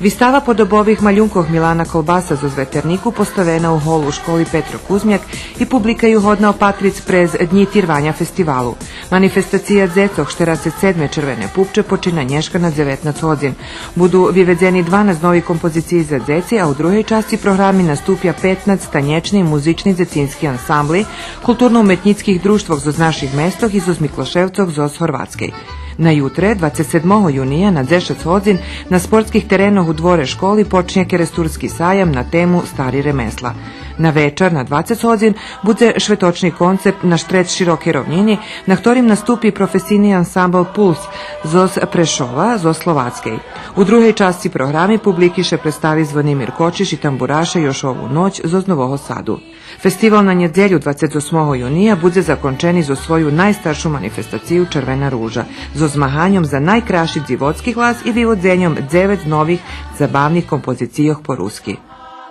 Вистава подобових малюнков Милана Колбаса зо Зветернику поставена у холу у школи Петро Кузмjak i publika ju hodna opatриc prez dnji tirvanja festivalu. Manifestacija Zecog 47. červene pupče počina nješka na 19 hodin. Budu vyvedzeni 12 novih kompoziciji za Zeci, a u druhej časti programi nastupja 15 tanječni i muzični zecinski ansambli, kulturno-umetnickih društvog zoz naših mestog i zoz Mikloševcog zoz Horvatskej. Na jutre, 27. junija, na 10 hodin, na sportskih terenoh u dvore školi počinje Keresturski sajam na temu Stari remesla. Na večer, na 20 hodin, bude švetočni koncept na štrec široke rovnini, na ktorim nastupi profesijni ansambl Puls zoz Prešova, zoz Slovatskej. U druhej časti programi publikiše predstavi Zvonimir Kočiš i tamburaše još ovu noć zoz Novoho Sadu. Festival na njedzelju 28. junija bude zakončeni za svoju najstaršu manifestaciju Červena ruža, zo zmahanjom za najkraši dzivodski glas i vyvodzenjom 9 novih zabavnih kompozicijoh po ruski.